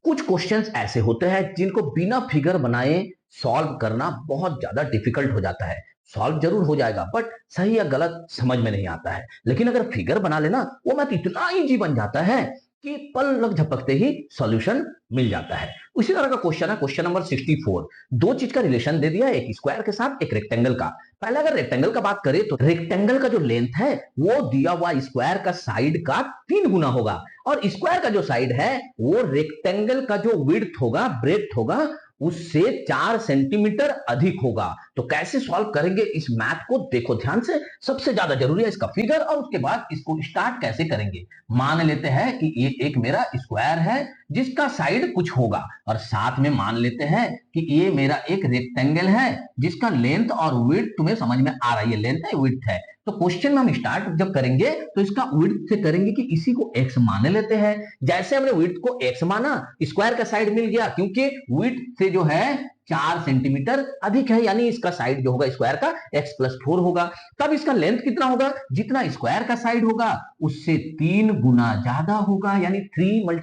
कुछ क्वेश्चंस ऐसे होते हैं जिनको बिना फिगर बनाए सॉल्व करना बहुत ज्यादा डिफिकल्ट हो जाता है। सॉल्व जरूर हो जाएगा बट सही या गलत समझ में नहीं आता है। लेकिन अगर फिगर बना लेना वो मैथ इतना इजी बन जाता है कि पल लग झपकते ही सॉल्यूशन मिल जाता है। उसी तरह का क्वेश्चन है क्वेश्चन नंबर 64। दो चीज का रिलेशन दे दिया, एक स्क्वायर के साथ एक रेक्टेंगल का। पहले अगर रेक्टेंगल का बात करें तो रेक्टेंगल का जो लेंथ है वो दिया हुआ स्क्वायर का साइड का 3 गुना होगा, और स्क्वायर का जो साइड है वो रेक्टेंगल का जो विड्थ होगा, ब्रेड्थ होगा, उससे 4 सेंटीमीटर अधिक होगा। तो कैसे सॉल्व करेंगे इस मैथ को, देखो ध्यान से। सबसे ज्यादा जरूरी है इसका फिगर, और उसके बाद इसको स्टार्ट कैसे करेंगे। मान लेते हैं कि ये एक मेरा स्क्वायर है जिसका साइड कुछ होगा, और साथ में मान लेते हैं कि ये मेरा एक रेक्टेंगल है जिसका लेंथ और विड्थ तुम्हें समझ में आ रही है, लेंथ है विड्थ है। तो क्वेश्चन में हम स्टार्ट जब करेंगे तो इसका विड्थ से करेंगे कि इसी को x मान लेते हैं। जैसे हमने विड्थ को x माना, स्क्वायर का साइड मिल गया, क्योंकि विड्थ से जो है 4 सेंटीमीटर अधिक है, यानी इसका साइड जो होगा स्क्वायर का x+4 होगा। तब इसका लेंथ कितना होगा, जितना स्क्वायर का साइड होगा उससे 3 गुना ज्यादा होगा, यानी 3 ×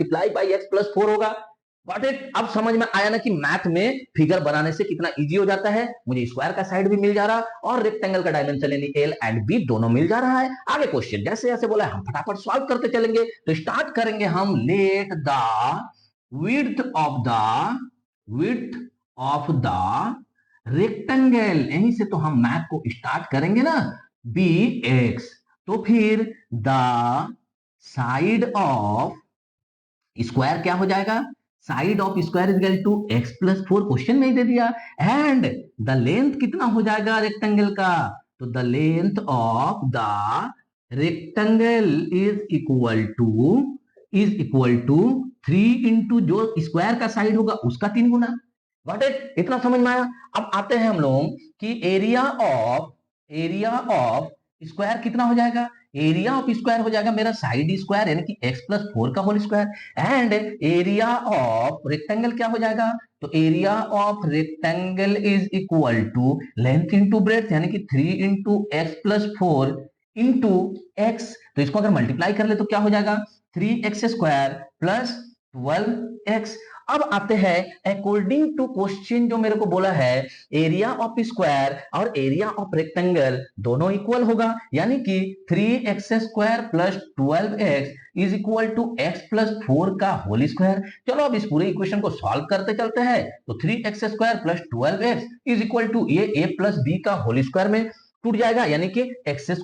x+4 होगा। Got it. अब समझ में आया ना कि मैथ में फिगर बनाने से कितना इजी हो जाता है। मुझे स्क्वायर का साइड भी मिल जा रहा और रेक्टेंगल का डायमेंशन यानी एल एंड बी दोनों मिल जा रहा है। आगे क्वेश्चन जैसे जैसे बोला हम फटाफट सॉल्व करते चलेंगे। तो स्टार्ट करेंगे हम, let the width of the rectangle, यहीं से तो हम मैथ को स्टार्ट करेंगे ना, बी एक्स। तो फिर द साइड ऑफ स्क्वायर क्या हो जाएगा, side of square is equal to x+4, question में ही दे दिया। एंड द लेंथ कितना हो जाएगा रेक्टेंगल का, तो the length of the rectangle is equal to 3 into जो स्क्वायर का साइड होगा उसका 3 गुना। गॉट इट, इतना समझ में आया। अब आते हैं हम लोग कि एरिया ऑफ स्क्वायर कितना हो जाएगा। एरिया ऑफ स्क्वायर हो जाएगा मेरा साइड स्क्वायर यानी कि x+4 का whole square, and area of rectangle क्या हो जाएगा, तो area of rectangle is equal to length into breadth यानी कि 3 इंटू x+4 इंटू x। तो इसको अगर मल्टीप्लाई कर ले तो क्या हो जाएगा, 3x² प्लस 12x। अब आते हैं अकॉर्डिंग टू क्वेश्चन जो मेरे को बोला है, एरिया ऑफ स्क्वायर और एरिया ऑफ रेक्टेंगल दोनों इक्वल होगा, यानी कि 3x² plus 12x is equal to x+4 का होल स्क्वायर। चलो अब इस पूरे इक्वेशन को सॉल्व करते चलते हैं। तो 3x² plus 12x is equal to ये a+b का होल स्क्वायर में टूट जाएगा, यानी कि x²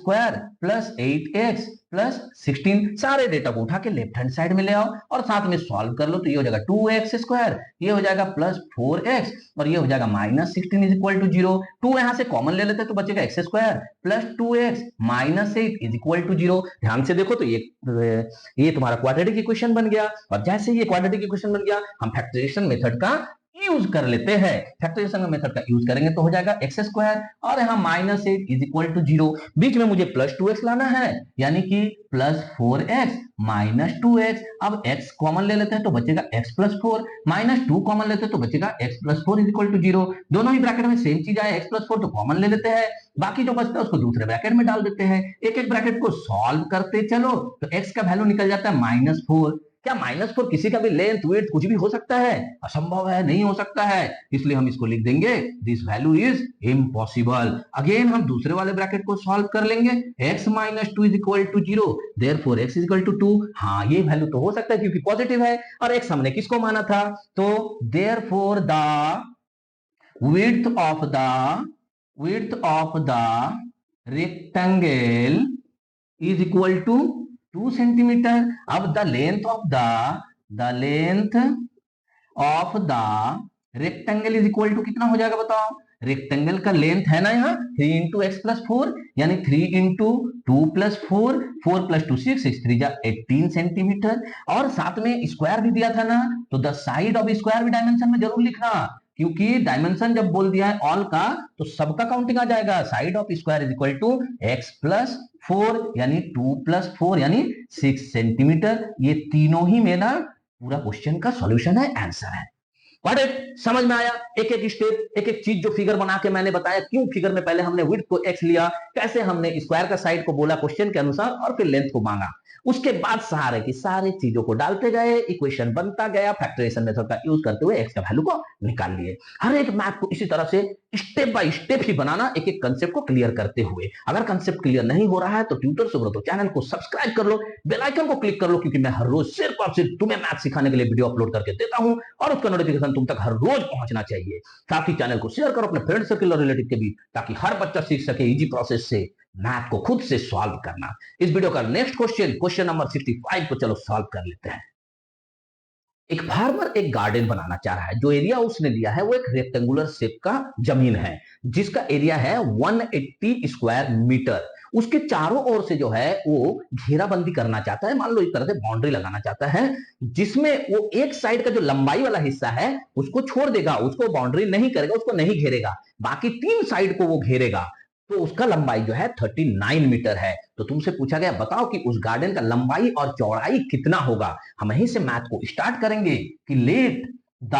प्लस 8x प्लस 16। सारे डेटा को उठा के लेफ्ट हैंड साइड में ले आओ और साथ में सॉल्व कर लो। तो ये हो जाएगा 2x², ये हो जाएगा प्लस 4x, और ये हो जाएगा -16 इज इक्वल टू 0। 2 यहां से कॉमन ले लेते हैं तो बचेगा x² plus 2x minus 8 is equal to 0। ध्यान से देखो तो ये तुम्हारा क्वाड्रेटिक इक्वेशन बन गया, और जैसे ये क्वाड्रेटिक इक्वेशन बन गया हम फैक्टराइजेशन मेथड का यूज कर लेते हैं। फैक्टराइजेशन मेथड का यूज करेंगे तो हो जाएगा x² और यहाँ -8 इज इक्वल टू 0। बीच में मुझे प्लस 2x लाना है, यानी कि प्लस 4x माइनस 2x। अब x कॉमन ले लेते हैं तो बचेगा x+4, माइनस 2 कॉमन लेते हैं तो बचेगा x+4 इज इक्वल टू 0। दोनों ही ब्रैकेट में सेम चीज आए, x+4 तो कॉमन ले लेते हैं, बाकी जो बचता है उसको दूसरे ब्रैकेट में डाल देते हैं। एक एक ब्रैकेट को सॉल्व करते चलो तो x का वैल्यू निकल जाता है -4। क्या -4 किसी का भी लेंथ विड्थ कुछ भी हो सकता है, असंभव है, नहीं हो सकता है, इसलिए हम इसको लिख देंगे this value is impossible. Again हम दूसरे वाले ब्रैकेट को सॉल्व कर लेंगे, x - 2 is equal to 0, therefore x is equal to 2। हाँ ये वैल्यू तो हो सकता है क्योंकि पॉजिटिव है, और x हमने किसको माना था, तो therefore the width of the rectangle is equal to 2 centimetre. अब the length of the rectangle is equal to कितना हो जाएगा बताओ, रेक्टेंगल का लेंथ है ना यहाँ 3 इंटू x+4 यानी 3 इंटू 2 प्लस 4, 4 प्लस 2 6, 6 3 जा 18 सेंटीमीटर, और साथ में स्क्वायर भी दिया था ना, तो द साइड ऑफ स्क्वायर भी डायमेंशन में जरूर लिखना, क्योंकि डायमेंशन जब बोल दिया है ऑल का तो सबका काउंटिंग आ जाएगा। Side of square is equal to x+4 यानी 2 + 4 यानी 6 सेंटीमीटर। ये तीनों ही मेरा पूरा क्वेश्चन का सॉल्यूशन है, आंसर है। समझ में आया, एक एक स्टेप, एक एक चीज जो फिगर बना के मैंने बताया, क्यों फिगर में पहले हमने विड्थ को x लिया, कैसे हमने स्क्वायर का साइड को बोला क्वेश्चन के अनुसार और फिर लेंथ को मांगा। उसके बाद सारे की सारी चीजों को डालते गए, इक्वेशन बनता गया, फैक्टराइजेशन मेथड का यूज करते हुए एक्स का वैल्यू को निकाल लिए। हर एक मैथ को इसी तरह से स्टेप बाय स्टेप ही बनाना, एक एक कंसेप्ट को क्लियर करते हुए। अगर कंसेप्ट क्लियर नहीं हो रहा है तो ट्यूटर सुब्रतो चैनल को सब्सक्राइब कर लो, बेल आइकन को क्लिक कर लो, क्योंकि मैं हर रोज सिर्फ और सिर्फ तुम्हें मैथ सिखाने के लिए वीडियो अपलोड करके देता हूं और उसका नोटिफिकेशन तुम तक हर रोज पहुंचना चाहिए। साथ ही चैनल को शेयर करो अपने फ्रेंड सर्कल और रिलेटिव के बीच, ताकि हर बच्चा सीख सके इजी प्रोसेस से मैथ को खुद से सॉल्व करना। इस वीडियो का नेक्स्ट क्वेश्चन नंबर 65 को चलो सॉल्व कर लेते हैं। एक फार्मर एक गार्डन बनाना चाह रहा है। जो एरिया उसने लिया है वो एक रेक्टेंगुलर शेप का जमीन है, जिसका एरिया है 180 स्क्वायर मीटर। उसके चारों ओर से जो है वो घेराबंदी करना चाहता है, मान लो इस तरह से बाउंड्री लगाना चाहता है, जिसमें वो एक साइड का जो लंबाई वाला हिस्सा है उसको छोड़ देगा, उसको बाउंड्री नहीं करेगा, उसको नहीं घेरेगा, बाकी 3 साइड को वो घेरेगा। तो उसका लंबाई जो है 39 मीटर है। तो तुमसे पूछा गया बताओ कि उस गार्डन का लंबाई और चौड़ाई कितना होगा। हम यहीं से मैथ को स्टार्ट करेंगे कि let the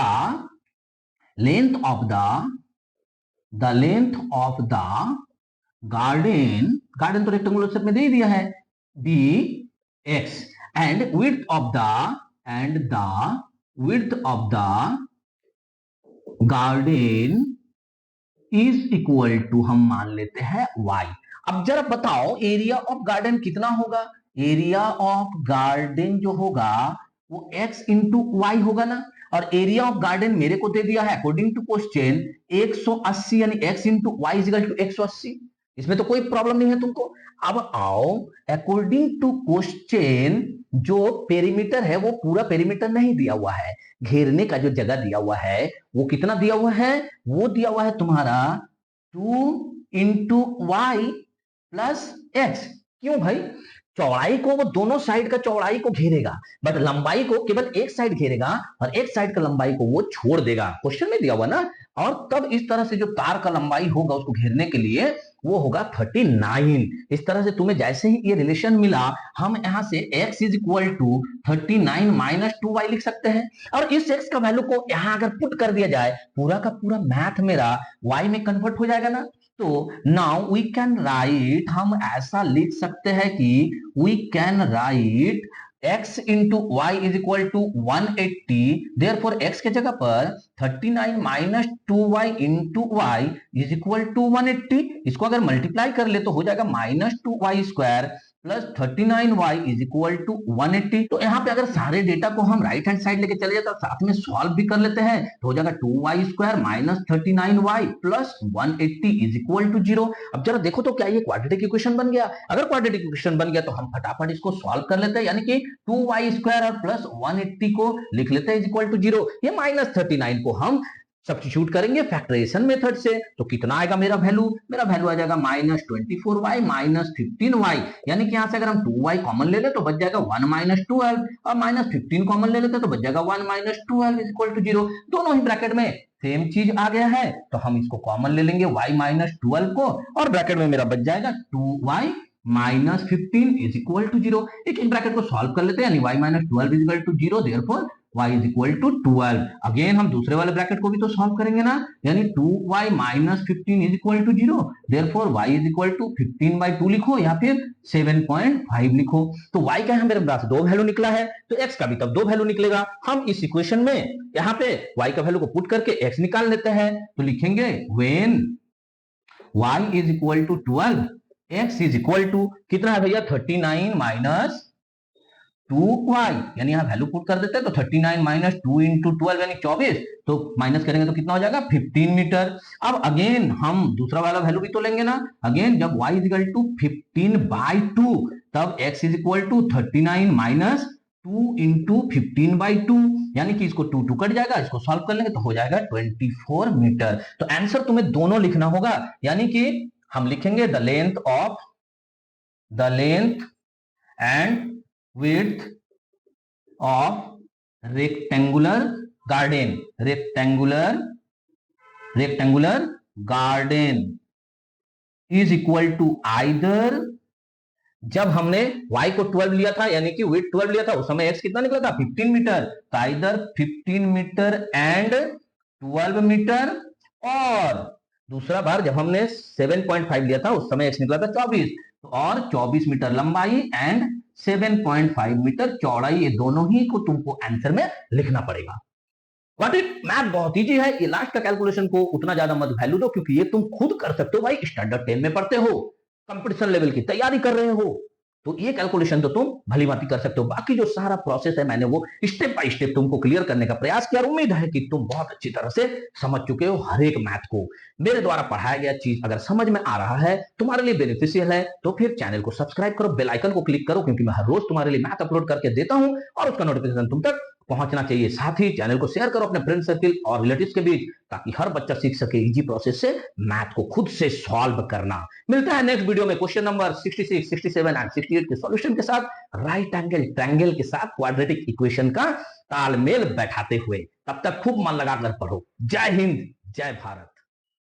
length of the garden तो रेक्टेंगुलर शेप में दे दिया है, be x, and width of the garden is equal to, हम मान लेते हैं y। अब जरा बताओ एरिया ऑफ गार्डन कितना होगा। एरिया ऑफ गार्डन जो होगा वो x इंटू वाई होगा ना, और एरिया ऑफ गार्डन मेरे को दे दिया है अकॉर्डिंग टू क्वेश्चन 180, यानी x into y is equal to 180। इसमें तो कोई प्रॉब्लम नहीं है तुमको। अब आओ अकॉर्डिंग टू क्वेश्चन, जो पेरीमीटर है वो पूरा पेरीमीटर नहीं दिया हुआ है, घेरने का जो जगह दिया हुआ है वो कितना दिया हुआ है, वो दिया हुआ है तुम्हारा 2 इंटू वाई प्लस एक्स। क्यों भाई, चौड़ाई को वो दोनों साइड का चौड़ाई को घेरेगा, बट लंबाई को केवल एक साइड घेरेगा और एक साइड का लंबाई को वो छोड़ देगा, क्वेश्चन में दिया हुआ ना। और तब इस तरह से जो तार का लंबाई होगा उसको घेरने के लिए वो होगा 39। इस तरह से तुम्हें जैसे ही ये रिलेशन मिला, हम यहां से x is equal to 39 minus 2y लिख सकते हैं। और इस x का वैल्यू को यहां अगर पुट कर दिया जाए, पूरा का पूरा मैथ मेरा y में कन्वर्ट हो जाएगा ना। तो नाउ वी कैन राइट, हम ऐसा लिख सकते हैं कि we can write x into y is equal to 180, therefore x के जगह पर 39 minus 2y into y is equal to 180। इसको अगर मल्टीप्लाई कर ले तो हो जाएगा minus 2y square plus 39y is equal to 180। तो यहाँ पे अगर सारे डेटा को हम राइट हैंड साइड लेके चले जाते हैं, साथ में सॉल्व भी कर लेते हैं, तो हो जाएगा 2y square minus 39y plus 180 is equal to 0। अब जरा देखो तो क्या ये क्वाड्रेटिक इक्वेशन बन गया। अगर क्वाड्रेटिक इक्वेशन बन गया तो हम फटाफट इसको सॉल्व कर लेते हैं, यानी कि 2y स्क्वायर और प्लस 180 को लिख लेते हैं इज इक्वल टू 0। ये माइनस 39 को हम सब्स्टिट्यूट करेंगे फैक्टराइजेशन मेथड से, तो कितना आएगा मेरा वैल्यू आ जाएगा माइनस 24y माइनस 15y, यानी कि यहां से अगर हम 2y कॉमन ले ले तो बच जाएगा 1 माइनस 12, और माइनस 15 कॉमन ले लेते तो बच जाएगा 1 माइनस 12 इज इक्वल टू 0। दोनों ही ब्रैकेट में सेम चीज आ गया है, तो हम इसको कॉमन ले लेंगे y माइनस 12 को, और ब्रैकेट में मेरा बच जाएगा 2y minus 15 is equal to 0। एक ब्रैकेट को सॉल्व कर लेते हैं, यानी y minus 12 is equal to 0, therefore y is equal to 12। Again हम दूसरे वाले ब्रैकेट को भी तो सॉल्व करेंगे ना, यानी 2y minus 15 is equal to 0, therefore y is equal to 15/2 लिखो या फिर 7.5 लिखो। तो y का यहाँ मेरे पास 2 वैल्यू निकला है, तो x का भी तब 2 वैल्यू निकलेगा। हम इस इक्वेशन में यहाँ पे y का वैल्यू को पुट करके x निकाल लेते हैं, तो लिखेंगे when y is equal to 12, x is equal to कितना है भैया 39 माइनस 2y, यानी यहां वैल्यू पुट कर देते हैं, तो 39 माइनस 2 इंटू 12 यानी 24, तो माइनस करेंगे तो कितना हो जाएगा 15 मीटर। अब अगेन हम दूसरा वाला वैल्यू भी तो लेंगे ना, अगेन जब y इज इक्वल टू 15/2 तब x is equal to 39 minus 2 into 15/2, यानी कि इसको 2 कट जाएगा, इसको सॉल्व कर लेंगे तो हो जाएगा 24 मीटर। तो आंसर तुम्हें दोनों लिखना होगा, यानी कि हम लिखेंगे the length and width of rectangular garden is equal to either, जब हमने y को 12 लिया था यानी कि width 12 लिया था उस समय x कितना निकला था 15 मीटर, तो either 15 मीटर एंड 12 मीटर, और दूसरा बार जब हमने 7.5 लिया था उस समय x निकला था 24, और 24 मीटर लंबाई एंड 7.5 मीटर चौड़ाई, ये दोनों ही को तुमको आंसर में लिखना पड़ेगा। व्हाट इट, मैथ बहुत इजी है, ये लास्ट का कैलकुलेशन को उतना ज्यादा मत वैल्यू दो, क्योंकि ये तुम खुद कर सकते हो भाई, स्टैंडर्ड 10 में पढ़ते हो, कंपटीशन लेवल की तैयारी कर रहे हो, तो ये कैलकुलेशन तो तुम भली भांति कर सकते हो। बाकी जो सारा प्रोसेस है मैंने वो स्टेप बाय स्टेप तुमको क्लियर करने का प्रयास किया, और उम्मीद है कि तुम बहुत अच्छी तरह से समझ चुके हो हर एक मैथ को। मेरे द्वारा पढ़ाया गया चीज अगर समझ में आ रहा है, तुम्हारे लिए बेनिफिशियल है, तो फिर चैनल को सब्सक्राइब करो, बेल आइकन को क्लिक करो, क्योंकि मैं हर रोज तुम्हारे लिए मैथ अपलोड करके देता हूं और उसका नोटिफिकेशन तुम तक पहुंचना चाहिए। साथ ही चैनल को शेयर करो अपने फ्रेंड सर्किल और रिलेटिव्स के बीच, ताकि हर बच्चा सीख सके इजी प्रोसेस से मैथ को खुद से सॉल्व करना। मिलता है नेक्स्ट वीडियो में क्वेश्चन नंबर 66, 67 एंड 68 के सॉल्यूशन के साथ, राइट एंगल ट्रायंगल के साथ क्वाड्रेटिक इक्वेशन का तालमेल बैठाते हुए। तब तक खूब मन लगाकर पढ़ो। जय हिंद, जय भारत।